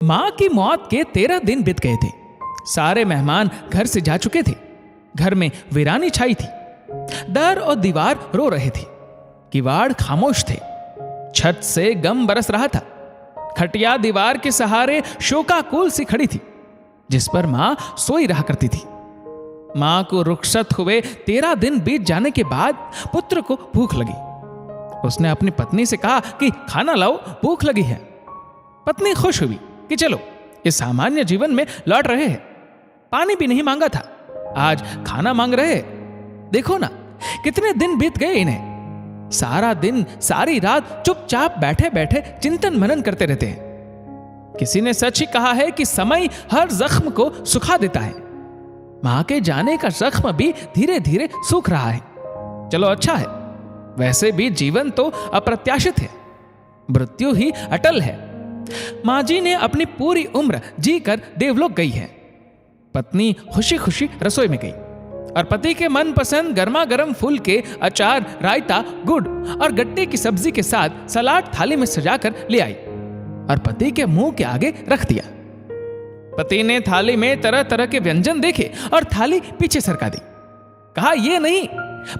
मां की मौत के 13 दिन बीत गए थे। सारे मेहमान घर से जा चुके थे। घर में वीरानी छाई थी। दर और दीवार रो रहे थे। किवाड़ खामोश थे। छत से गम बरस रहा था। खटिया दीवार के सहारे शोकाकुल सी खड़ी थी, जिस पर मां सोई रहा करती थी। मां को रुखसत हुए 13 दिन बीत जाने के बाद पुत्र को भूख लगी। उसने अपनी पत्नी से कहा कि खाना लाओ, भूख लगी है। पत्नी खुश हुई कि चलो इस सामान्य जीवन में लौट रहे हैं। पानी भी नहीं मांगा था, आज खाना मांग रहे हैं। देखो ना कितने दिन बीत गए इन्हें। सारा दिन सारी रात चुपचाप बैठे बैठे चिंतन मनन करते रहते हैं। किसी ने सच ही कहा है कि समय हर जख्म को सुखा देता है। मां के जाने का जख्म भी धीरे धीरे सूख रहा है। चलो अच्छा है, वैसे भी जीवन तो अप्रत्याशित है, मृत्यु ही अटल है। मां जी ने अपनी पूरी उम्र जी कर देवलोक गई है। पत्नी खुशी खुशी रसोई में गई और पति के मनपसंद गर्मा गर्म फूल के अचार, रायता, गुड़ और गट्टे की सब्जी के साथ सलाद थाली में सजाकर ले आई और पति के मुंह के आगे रख दिया। पति ने थाली में तरह तरह के व्यंजन देखे और थाली पीछे सरका दी। कहा ये नहीं,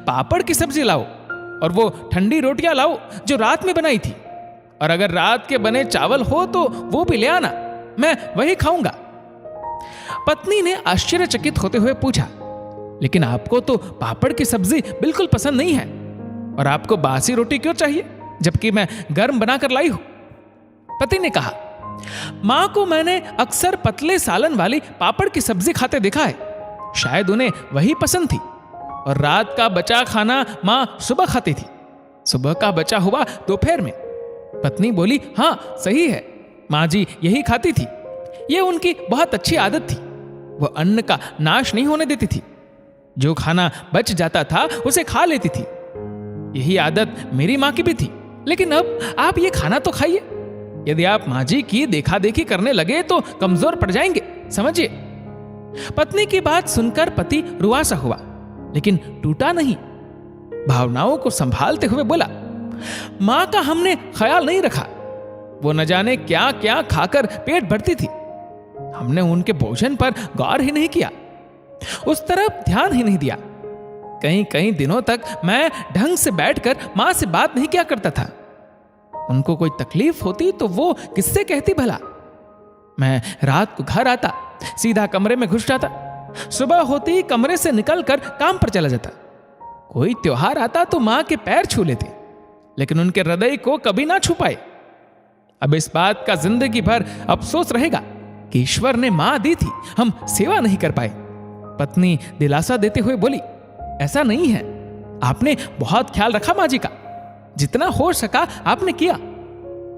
पापड़ की सब्जी लाओ और वो ठंडी रोटियां लाओ जो रात में बनाई थी, और अगर रात के बने चावल हो तो वो भी ले आना, मैं वही खाऊंगा। पत्नी ने आश्चर्यचकित होते हुए पूछा, लेकिन आपको तो पापड़ की सब्जी बिल्कुल पसंद नहीं है, और आपको बासी रोटी क्यों चाहिए जबकि मैं गर्म बनाकर लाई हूं? पति ने कहा, मां को मैंने अक्सर पतले सालन वाली पापड़ की सब्जी खाते देखा है, शायद उन्हें वही पसंद थी। और रात का बचा खाना मां सुबह खाती थी, सुबह का बचा हुआ दोपहर में। पत्नी बोली, हां सही है, मां जी यही खाती थी। यह उनकी बहुत अच्छी आदत थी। वो अन्न का नाश नहीं होने देती थी। जो खाना बच जाता था उसे खा लेती थी। यही आदत मेरी मां की भी थी। लेकिन अब आप ये खाना तो खाइए। यदि आप मां जी की देखा देखी करने लगे तो कमजोर पड़ जाएंगे, समझिए। पत्नी की बात सुनकर पति रुआसा हुआ, लेकिन टूटा नहीं। भावनाओं को संभालते हुए बोला, मां का हमने ख्याल नहीं रखा। वो न जाने क्या क्या खाकर पेट भरती थी। हमने उनके भोजन पर गौर ही नहीं किया, उस तरफ ध्यान ही नहीं दिया। कई कई दिनों तक मैं ढंग से बैठकर मां से बात नहीं किया करता था। उनको कोई तकलीफ होती तो वो किससे कहती भला? मैं रात को घर आता, सीधा कमरे में घुस जाता। सुबह होती कमरे से निकलकर काम पर चला जाता। कोई त्योहार आता तो मां के पैर छू लेते, लेकिन उनके हृदय को कभी ना छू पाए। अब इस बात का जिंदगी भर अफसोस रहेगा कि ईश्वर ने मां दी थी, हम सेवा नहीं कर पाए। पत्नी दिलासा देते हुए बोली, ऐसा नहीं है, आपने बहुत ख्याल रखा मां जी का। जितना हो सका आपने किया।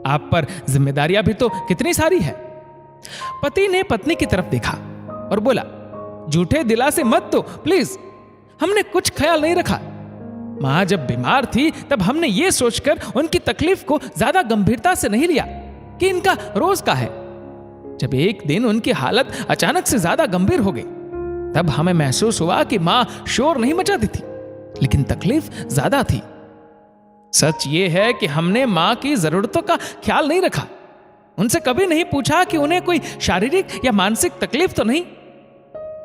आप पर जिम्मेदारियां भी तो कितनी सारी है। पति ने पत्नी की तरफ देखा और बोला, झूठे दिलासे मत दो प्लीज, हमने कुछ ख्याल नहीं रखा। मां जब बीमार थी तब हमने ये सोचकर उनकी तकलीफ को ज्यादा गंभीरता से नहीं लिया कि इनका रोज का है। जब एक दिन उनकी हालत अचानक से ज्यादा गंभीर हो गई, तब हमें महसूस हुआ कि मां शोर नहीं मचाती थी, लेकिन तकलीफ ज्यादा थी। सच ये है कि हमने मां की जरूरतों का ख्याल नहीं रखा। उनसे कभी नहीं पूछा कि उन्हें कोई शारीरिक या मानसिक तकलीफ तो नहीं।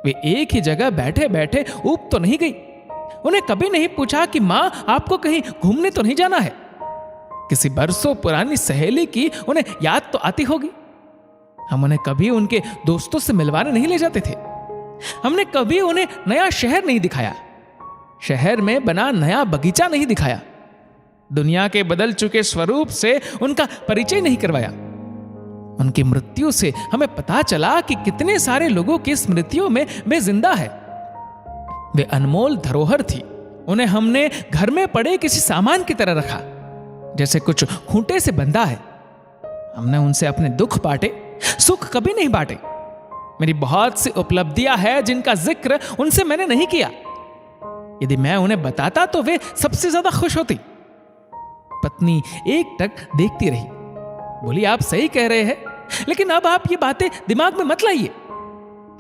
वे एक ही जगह बैठे बैठे ऊब तो नहीं गई। उन्हें कभी नहीं पूछा कि मां आपको कहीं घूमने तो नहीं जाना है। किसी बरसों पुरानी सहेली की उन्हें याद तो आती होगी। हम उन्हें कभी उनके दोस्तों से मिलवाने नहीं ले जाते थे। हमने कभी उन्हें नया शहर नहीं दिखाया, शहर में बना नया बगीचा नहीं दिखाया, दुनिया के बदल चुके स्वरूप से उनका परिचय नहीं करवाया। उनकी मृत्यु से हमें पता चला कि कितने सारे लोगों की स्मृतियों में वे जिंदा है। वे अनमोल धरोहर थी। उन्हें हमने घर में पड़े किसी सामान की तरह रखा, जैसे कुछ खूंटे से बंधा है। हमने उनसे अपने दुख बांटे, सुख कभी नहीं बांटे। मेरी बहुत सी उपलब्धियां हैं जिनका जिक्र उनसे मैंने नहीं किया। यदि मैं उन्हें बताता तो वे सबसे ज्यादा खुश होती। पत्नी एकटक देखती रही, बोली, आप सही कह रहे हैं, लेकिन अब आप ये बातें दिमाग में मत लाइए।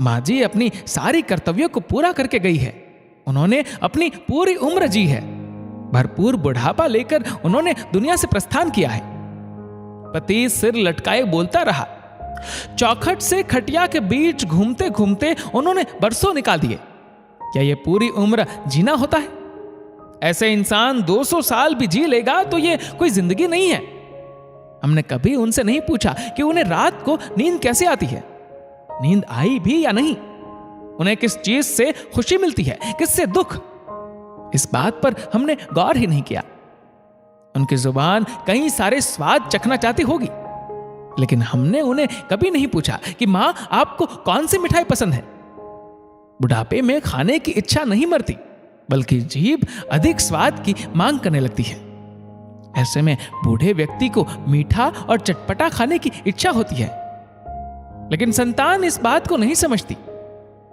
मां जी अपनी सारी कर्तव्यों को पूरा करके गई है। उन्होंने अपनी पूरी उम्र जी है। भरपूर बुढ़ापा लेकर उन्होंने दुनिया से प्रस्थान किया है। पति सिर लटकाए बोलता रहा, चौखट से खटिया के बीच घूमते घूमते उन्होंने बरसों निकाल दिए। क्या ये पूरी उम्र जीना होता है? ऐसे इंसान 200 साल भी जी लेगा तो ये कोई जिंदगी नहीं है। हमने कभी उनसे नहीं पूछा कि उन्हें रात को नींद कैसे आती है, नींद आई भी या नहीं, उन्हें किस चीज से खुशी मिलती है, किससे दुख। इस बात पर हमने गौर ही नहीं किया। उनकी जुबान कई सारे स्वाद चखना चाहती होगी, लेकिन हमने उन्हें कभी नहीं पूछा कि मां आपको कौन सी मिठाई पसंद है। बुढ़ापे में खाने की इच्छा नहीं मरती, बल्कि जीभ अधिक स्वाद की मांग करने लगती है। ऐसे में बूढ़े व्यक्ति को मीठा और चटपटा खाने की इच्छा होती है, लेकिन संतान इस बात को नहीं समझती।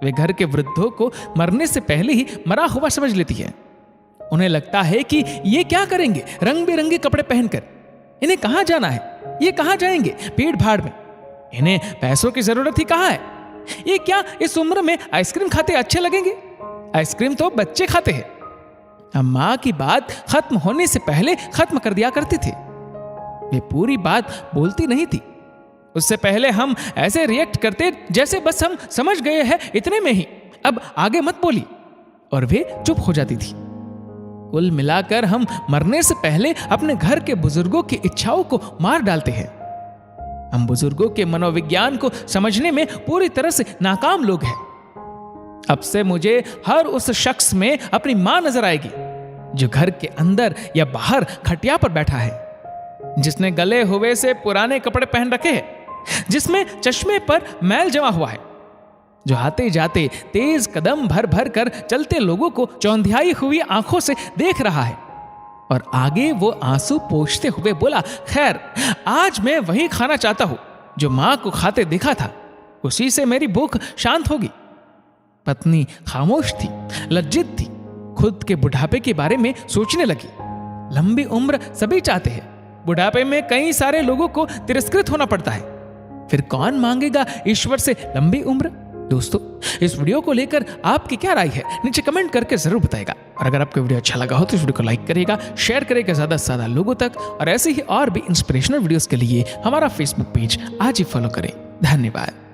वे घर के वृद्धों को मरने से पहले ही मरा हुआ समझ लेती है। उन्हें लगता है कि ये क्या करेंगे रंग बिरंगे कपड़े पहनकर, इन्हें कहां जाना है, ये कहां जाएंगे भीड़ भाड़ में, इन्हें पैसों की जरूरत ही कहां है, ये क्या इस उम्र में आइसक्रीम खाते अच्छे लगेंगे, आइसक्रीम तो बच्चे खाते हैं। हम मां की बात खत्म होने से पहले खत्म कर दिया करते थे। वे पूरी बात बोलती नहीं थी, उससे पहले हम ऐसे रिएक्ट करते जैसे बस हम समझ गए हैं इतने में ही, अब आगे मत बोली, और वे चुप हो जाती थी। कुल मिलाकर हम मरने से पहले अपने घर के बुजुर्गों की इच्छाओं को मार डालते हैं। हम बुजुर्गों के मनोविज्ञान को समझने में पूरी तरह से नाकाम लोग हैं। अब से मुझे हर उस शख्स में अपनी मां नजर आएगी जो घर के अंदर या बाहर खटिया पर बैठा है, जिसने गले हुए से पुराने कपड़े पहन रखे हैं, जिसमें चश्मे पर मैल जमा हुआ है, जो आते जाते तेज कदम भर भर कर चलते लोगों को चौंधियाई हुई आंखों से देख रहा है, और आगे वो आंसू पोंछते हुए बोला, खैर आज मैं वही खाना चाहता हूं जो मां को खाते देखा था, उसी से मेरी भूख शांत होगी। पत्नी खामोश थी, लज्जित थी, खुद के बुढ़ापे के बारे में सोचने लगी। लंबी उम्र सभी चाहते हैं, बुढ़ापे में कई सारे लोगों को तिरस्कृत होना पड़ता है, फिर कौन मांगेगा ईश्वर से लंबी उम्र। दोस्तों, इस वीडियो को लेकर आपकी क्या राय है नीचे कमेंट करके जरूर बताएगा, और अगर आपको वीडियो अच्छा लगा हो तो इस वीडियो को लाइक करिएगा, शेयर करिएगा ज्यादा से ज्यादा लोगों तक, और ऐसे ही और भी इंस्पिरेशनल वीडियोस के लिए हमारा फेसबुक पेज आज ही फॉलो करें। धन्यवाद।